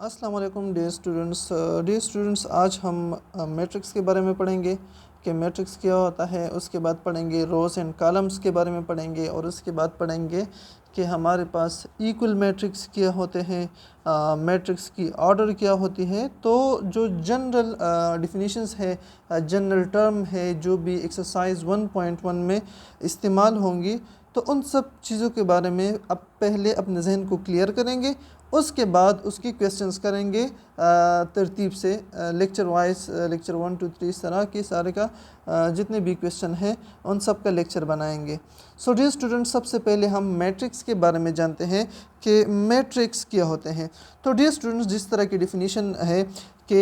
अस्सलाम वालेकुम dear students, आज हम मैट्रिक्स के बारे में पढ़ेंगे कि मैट्रिक्स क्या होता है। उसके बाद पढ़ेंगे रोज़ एंड कॉलम्स के बारे में पढ़ेंगे और उसके बाद पढ़ेंगे कि हमारे पास इक्वल मैट्रिक्स क्या होते हैं, मैट्रिक्स की ऑर्डर क्या होती है। तो जो जनरल डिफिनीशंस है, जनरल टर्म है, जो भी एक्सरसाइज 1.1 में इस्तेमाल होंगी, तो उन सब चीज़ों के बारे में अब पहले अपने जहन को क्लियर करेंगे। उसके बाद उसकी क्वेश्चंस करेंगे तरतीब से, लेक्चर वाइज, लेक्चर 1 2 3 इस तरह के सारे का जितने भी क्वेश्चन हैं उन सब का लेक्चर बनाएंगे। सो डियर स्टूडेंट, सबसे पहले हम मैट्रिक्स के बारे में जानते हैं कि मैट्रिक्स क्या होते हैं। तो डियर स्टूडेंट्स, जिस तरह की डिफिनीशन है कि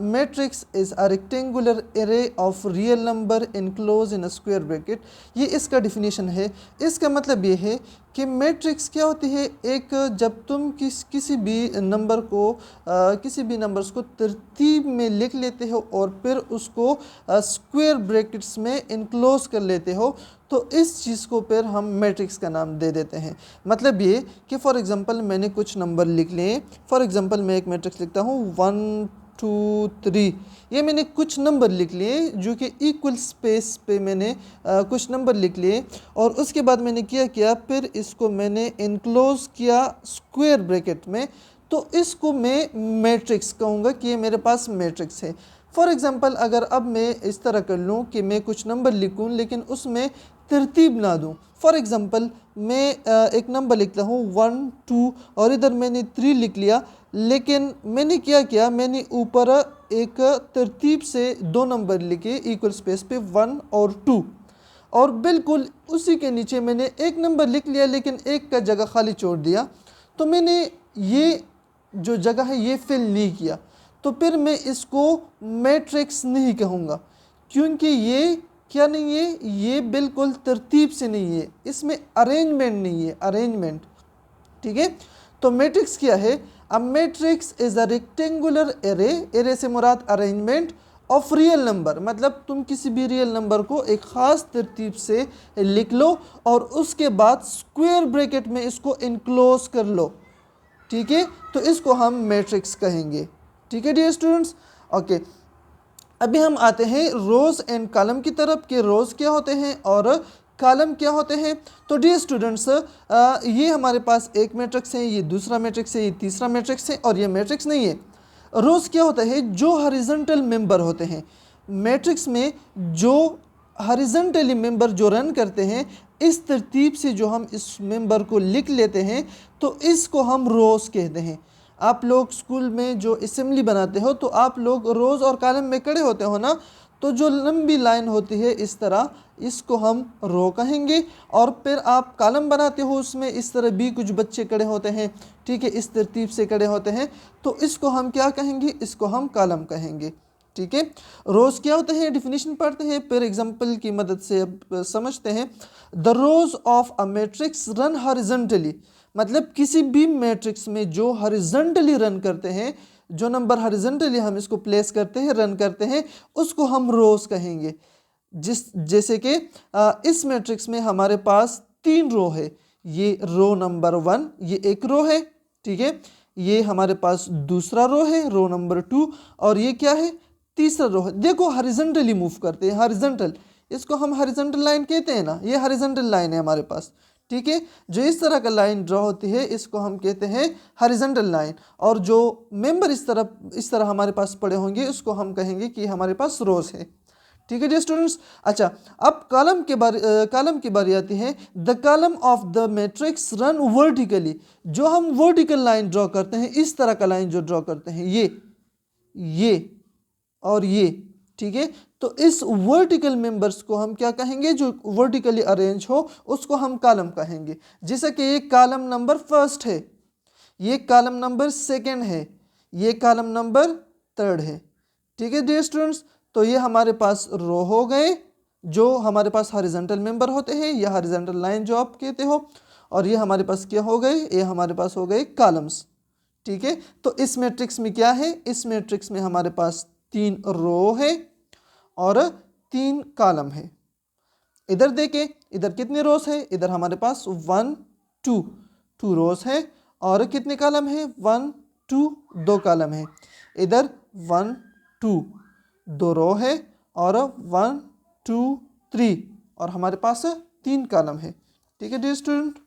matrix is a rectangular array of real number enclose in a square bracket, ये इसका डिफिनीशन है। इसका मतलब ये है कि मैट्रिक्स क्या होती है, एक जब तुम किसी भी नंबर को किसी भी नंबर्स को तरतीब में लिख लेते हो और फिर उसको स्क्वायर ब्रैकेट्स में इनक्लोज कर लेते हो, तो इस चीज़ को फिर हम मैट्रिक्स का नाम दे देते हैं। मतलब ये कि फॉर एग्ज़ाम्पल मैंने कुछ नंबर लिख लिए। फॉर एग्ज़ाम्पल मैं एक मैट्रिक्स लिखता हूँ 1 2 3, ये मैंने कुछ नंबर लिख लिए जो कि इक्वल स्पेस पे मैंने कुछ नंबर लिख लिए और उसके बाद मैंने क्या फिर इसको मैंने इनक्लोज किया स्क्वायर ब्रैकेट में। तो इसको मैं मैट्रिक्स कहूँगा कि ये मेरे पास मैट्रिक्स है। फॉर एग्ज़ाम्पल अगर अब मैं इस तरह कर लूँ कि मैं कुछ नंबर लिखूँ लेकिन उसमें तरतीब ना दूँ। फॉर एग्ज़ाम्पल मैं एक नंबर लिखता हूँ 1 2 और इधर मैंने 3 लिख लिया, लेकिन मैंने क्या मैंने ऊपर एक तरतीब से दो नंबर लिखे इक्वल स्पेस पे 1 और 2, और बिल्कुल उसी के नीचे मैंने एक नंबर लिख लिया लेकिन एक का जगह खाली छोड़ दिया। तो मैंने ये जो जगह है ये फिल नहीं किया, तो फिर मैं इसको मैट्रिक्स नहीं कहूँगा, क्योंकि ये क्या नहीं है, ये बिल्कुल तरतीब से नहीं है, इसमें अरेंजमेंट नहीं है, अरेंजमेंट। ठीक है, तो मैट्रिक्स क्या है? A matrix is a rectangular array, array से मुराद अरेंजमेंट ऑफ रियल नंबर, मतलब तुम किसी भी रियल नंबर को एक ख़ास तरतीब से लिख लो और उसके बाद स्क्वायर ब्रैकेट में इसको इनक्लोज कर लो। ठीक है, तो इसको हम मैट्रिक्स कहेंगे। ठीक है डियर स्टूडेंट्स, ओके। अभी हम आते हैं रोज़ एंड कॉलम की तरफ कि रोज़ क्या होते हैं और कॉलम क्या होते हैं। तो डियर स्टूडेंट्स, ये हमारे पास एक मैट्रिक्स है, ये दूसरा मैट्रिक्स है, ये तीसरा मैट्रिक्स है और ये मैट्रिक्स नहीं है। रोज़ क्या होता है? जो हॉरिजॉन्टल मेंबर होते हैं मैट्रिक्स में, जो हॉरिजॉन्टली मेंबर जो रन करते हैं, इस तरतीब से जो हम इस मेंबर को लिख लेते हैं, तो इसको हम रोज़ कहते हैं। आप लोग स्कूल में जो असेंबली बनाते हो तो आप लोग रोज़ और कॉलम में खड़े होते हो ना, तो जो लंबी लाइन होती है इस तरह, इसको हम रो कहेंगे। और फिर आप कॉलम बनाते हो, उसमें इस तरह भी कुछ बच्चे खड़े होते हैं, ठीक है, इस तरतीब से खड़े होते हैं, तो इसको हम क्या कहेंगे? इसको हम कॉलम कहेंगे। ठीक है, रोज़ क्या होते हैं डिफिनीशन पढ़ते हैं, फिर एग्जांपल की मदद से अब समझते हैं। The rose of a matrix run horizontally, मतलब किसी भी मैट्रिक्स में जो हॉरिजॉन्टली रन करते हैं, जो नंबर हॉरिजॉन्टली हम इसको प्लेस करते हैं, रन करते हैं, उसको हम रोज कहेंगे। जैसे कि इस मैट्रिक्स में हमारे पास 3 रो है, ये रो नंबर 1, ये एक रो है, ठीक है, ये हमारे पास दूसरा रो है रो नंबर 2, और ये क्या है? तीसरा रो है। देखो हॉरिजॉन्टली मूव करते हैं, हॉरिजॉन्टल, इसको हम हॉरिजॉन्टल लाइन कहते हैं ना, ये हॉरिजॉन्टल लाइन है हमारे पास। ठीक है, जो इस तरह का लाइन ड्रॉ होती है इसको हम कहते हैं हॉरिजॉन्टल लाइन, और जो मेंबर इस तरह हमारे पास पड़े होंगे उसको हम कहेंगे कि हमारे पास रोज है। ठीक है जी स्टूडेंट्स। अच्छा, अब कॉलम की बारी आती है। The column of the matrix run vertically, जो हम वर्टिकल लाइन ड्रॉ करते हैं, इस तरह का लाइन जो ड्रॉ करते हैं, ये और ये, ठीक है, तो इस वर्टिकल मेंबर्स को हम क्या कहेंगे? जो वर्टिकली अरेंज हो उसको हम कॉलम कहेंगे। जैसे कि ये कॉलम नंबर फर्स्ट है, ये कॉलम नंबर सेकंड है, ये कॉलम नंबर थर्ड है। ठीक है डियर स्टूडेंट्स, तो ये हमारे पास रो हो गए जो हमारे पास हॉरिजॉन्टल मेंबर होते हैं, या हॉरिजॉन्टल लाइन जो आप कहते हो, और ये हमारे पास क्या हो गए? ये हमारे पास हो गए कॉलम्स। ठीक है, तो इस मैट्रिक्स में क्या है? इस मैट्रिक्स में हमारे पास 3 रो है और 3 कॉलम है। इधर देखें, इधर कितने रोज है? इधर हमारे पास 1 2 रोज है, और कितने कॉलम है? 1 2 2 कॉलम है, इधर 1 2 2 रो है और 1 2 3 और हमारे पास 3 कॉलम है। ठीक है डियर स्टूडेंट।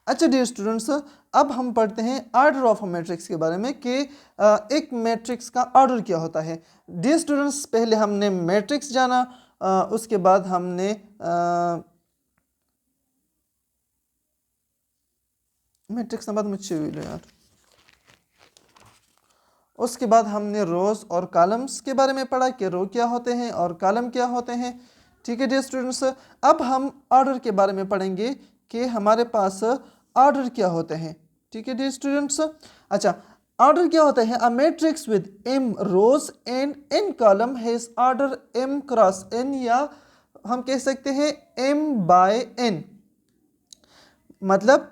अच्छा डियर स्टूडेंट्स, अब हम पढ़ते हैं ऑर्डर ऑफ अ मैट्रिक्स के बारे में कि एक मैट्रिक्स का ऑर्डर क्या होता है। डियर स्टूडेंट्स, पहले हमने मैट्रिक्स जाना, उसके बाद हमने मैट्रिक्स नंबर मुझे यार, उसके बाद हमने रोज और कॉलम्स के बारे में पढ़ा कि रो क्या होते हैं और कॉलम क्या होते हैं। ठीक है डियर स्टूडेंट्स, अब हम ऑर्डर के बारे में पढ़ेंगे कि हमारे पास ऑर्डर क्या होते हैं। ठीक है डियर स्टूडेंट्स। अच्छा, ऑर्डर क्या होता है? A matrix with m rows and n column has order m cross n, या हम कह सकते हैं m बाय n। मतलब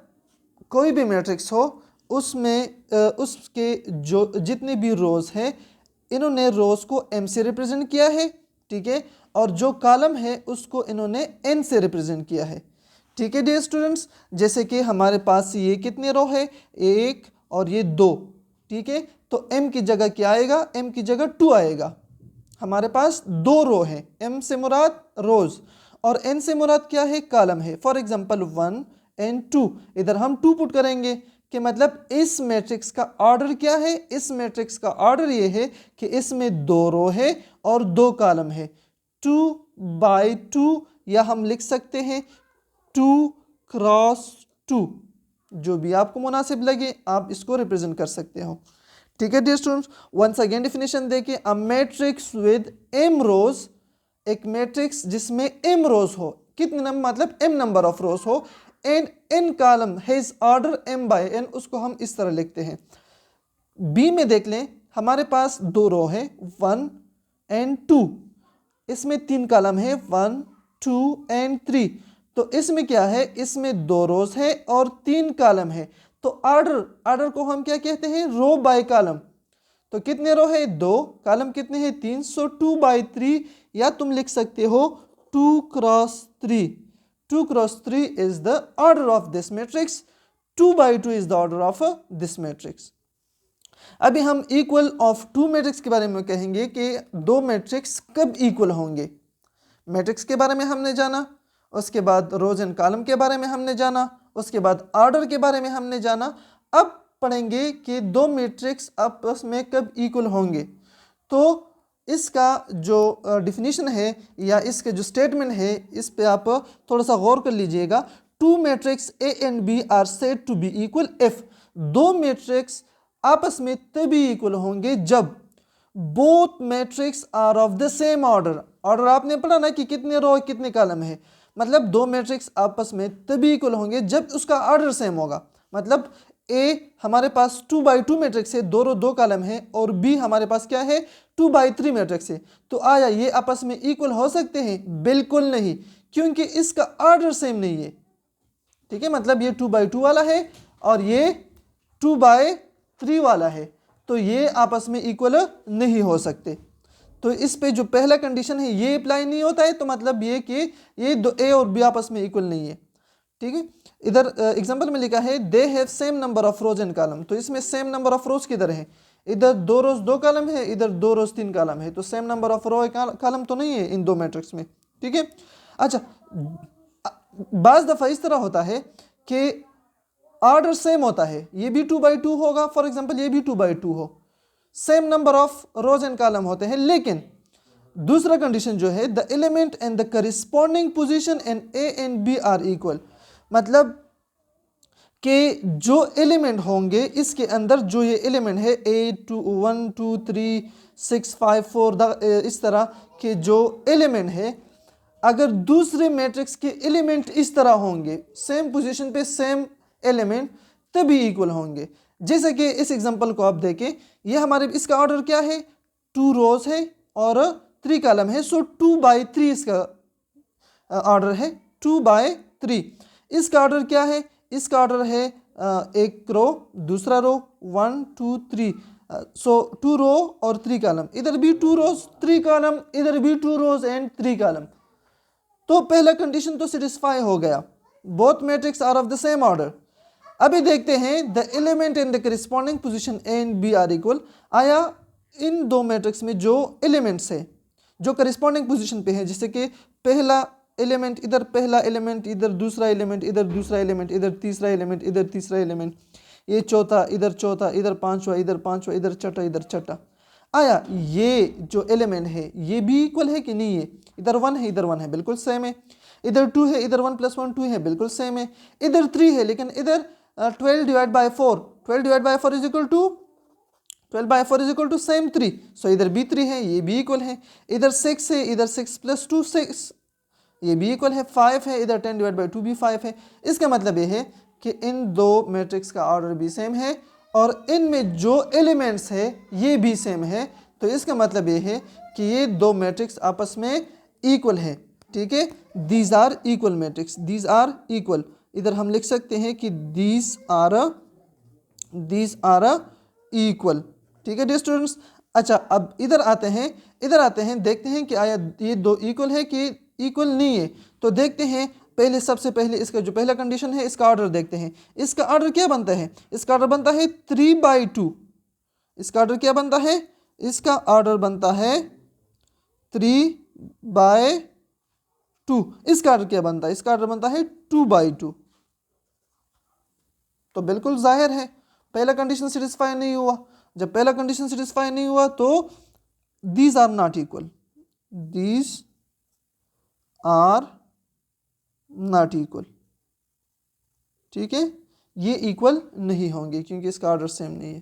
कोई भी मैट्रिक्स हो, उसमें उसके जो जितने भी रोज हैं, इन्होंने रोज को m से रिप्रेजेंट किया है। ठीक है, और जो कॉलम है उसको इन्होंने n से रिप्रेजेंट किया है। ठीक है डियर स्टूडेंट्स, जैसे कि हमारे पास ये कितने रो है? 1 और ये 2। ठीक है, तो m की जगह क्या आएगा? m की जगह 2 आएगा। हमारे पास 2 रो है, m से मुराद रोज और n से मुराद क्या है? कॉलम है। फॉर एग्जांपल 1 एंड 2, इधर हम 2 पुट करेंगे कि मतलब इस मैट्रिक्स का ऑर्डर क्या है? इस मैट्रिक्स का ऑर्डर ये है कि इसमें 2 रो है और 2 कॉलम है। 2 बाय 2, या हम लिख सकते हैं 2 क्रॉस 2, जो भी आपको मुनासिब लगे आप इसको रिप्रेजेंट कर सकते हो। ठीक है dear students, once again definition देखिए, a matrix with m rows, एक मैट्रिक्स जिसमें m रोज हो, कितने नंबर? मतलब m नंबर ऑफ रोज हो, and n column has order m by n, उसको हम इस तरह लिखते हैं। b में देख लें, हमारे पास 2 रो है 1 एंड 2, इसमें 3 कॉलम है 1 2 एंड 3। तो इसमें क्या है? इसमें 2 रोज है और 3 कॉलम है। तो ऑर्डर को हम क्या कहते हैं? रो बाय कॉलम। तो कितने रो है? 2, कॉलम कितने हैं? 3, सो 2 बाय 3, या तुम लिख सकते हो 2 cross 3। 2 cross 3 is the order of this matrix. 2 by 2 is the order of this matrix. अभी हम इक्वल ऑफ 2 मैट्रिक्स के बारे में कहेंगे कि 2 मैट्रिक्स कब इक्वल होंगे। मैट्रिक्स के बारे में हमने जाना, उसके बाद रोज एंड कॉलम के बारे में हमने जाना, उसके बाद ऑर्डर के बारे में हमने जाना। अब पढ़ेंगे कि 2 मैट्रिक्स आपस में कब इक्वल होंगे। तो इसका जो डिफिनीशन है या इसके जो स्टेटमेंट है, इस पे आप थोड़ा सा गौर कर लीजिएगा। 2 matrix A and B are said to be equal if, 2 matrix आपस में तभी इक्वल होंगे जब both matrix are of the same order. Order आपने पढ़ा ना कि कितने रो कितने कॉलम है, मतलब 2 मैट्रिक्स आपस में तभी इक्वल होंगे जब उसका ऑर्डर सेम होगा। मतलब ए हमारे पास 2 बाई 2 मैट्रिक्स है, 2 रो 2 कॉलम है, और बी हमारे पास क्या है? 2 बाई 3 मैट्रिक्स है। तो आया ये आपस में इक्वल हो सकते हैं? बिल्कुल नहीं, क्योंकि इसका ऑर्डर सेम नहीं है। ठीक है, मतलब ये 2 बाई 2 वाला है और ये 2 बाई 3 वाला है, तो ये आपस में इक्वल नहीं हो सकते। तो इस पे जो पहला कंडीशन है ये अप्लाई नहीं होता है, तो मतलब ये कि ये दो ए और बी आपस में इक्वल नहीं है। ठीक है, इधर एग्जांपल में लिखा है they have same number of rows and column, तो इसमें सेम नंबर ऑफ रोज किधर है? इधर 2 रोज 2 कॉलम है, इधर 2 रोज 3 कॉलम है, तो same number of row column तो नहीं है इन 2 मैट्रिक्स में। ठीक है, अच्छा, बाज दफा इस तरह होता है कि ऑर्डर सेम होता है, ये भी 2 बाई 2 होगा, फॉर एग्जांपल ये भी 2 बाई 2 हो, same number of rows and column होते हैं, लेकिन दूसरा कंडीशन जो है the element and the corresponding position in A and B are equal. मतलब कि जो एलिमेंट होंगे इसके अंदर, जो ये एलिमेंट है 8 2 1 2 3 6 5 4, इस तरह के जो एलिमेंट है, अगर दूसरे मैट्रिक्स के एलिमेंट इस तरह होंगे, सेम पोजीशन पे सेम एलिमेंट, तभी इक्वल होंगे। जैसे कि इस एग्जांपल को आप देखें, ये हमारे इसका ऑर्डर क्या है? 2 रोज है और 3 कॉलम है, सो 2 बाई 3 इसका ऑर्डर है, 2 बाई 3। इसका ऑर्डर क्या है? इसका ऑर्डर है एक रो, दूसरा रो 1 2 3, सो 2 रो और 3 कॉलम, इधर भी 2 रोज 3 कॉलम, इधर भी 2 रोज एंड 3 कॉलम। तो पहला कंडीशन तो सेटिस्फाई हो गया। Both matrix are of the same order. अभी देखते हैं the element in the corresponding position A and B are equal. आया इन दो मैट्रिक्स में जो एलिमेंट्स है जो करिस्पॉन्डिंग पोजीशन पे है, जैसे कि पहला एलिमेंट इधर, पहला एलिमेंट इधर, दूसरा एलिमेंट इधर, दूसरा एलिमेंट इधर, तीसरा एलिमेंट इधर, तीसरा एलिमेंट, ये चौथा इधर पांचवा इधर छठा इधर छठा। आया ये जो एलिमेंट है ये भी इक्वल है कि नहीं है? इधर 1 है इधर 1 है, बिल्कुल सेम है। इधर 2 है, इधर 1 + 1 2 है, बिल्कुल सेम है। इधर 3 है लेकिन इधर 12 divide by 4, 12 divide by 4 is equal to 12 by 4 is equal to same 3। So इधर भी 3 है, ये भी इक्वल है। इधर 6 है, इधर 6 + 2 6, ये भी इक्वल है। 5 है, इधर 10 डिवाइड बाय 2 भी 5 है। इसका मतलब ये है कि इन दो मैट्रिक्स का ऑर्डर भी सेम है और इनमें जो एलिमेंट्स है ये भी सेम है। तो इसका मतलब ये है कि ये दो मैट्रिक्स आपस में इक्वल है। ठीक है, these are equal matrix, these are equal. इधर हम लिख सकते हैं कि दीज आर इक्वल। ठीक है डियर स्टूडेंट्स। अच्छा, अब इधर आते हैं, देखते हैं कि आया ये दो इक्वल है कि इक्वल नहीं है। तो देखते हैं, पहले सबसे पहले इसका जो पहला कंडीशन है इसका ऑर्डर देखते हैं। इसका ऑर्डर क्या बनता है? इसका ऑर्डर बनता है 3/2। इसका ऑर्डर क्या बनता है? इसका ऑर्डर बनता है 3/2। इसका ऑर्डर क्या बनता है? इसका ऑर्डर बनता है 2/2। तो बिल्कुल जाहिर है पहला कंडीशन सेटिस्फाई नहीं हुआ। जब पहला कंडीशन सेटिस्फाई नहीं हुआ तो these are not equal, these are not equal. ठीक है, ये इक्वल नहीं होंगे क्योंकि इसका ऑर्डर सेम नहीं है।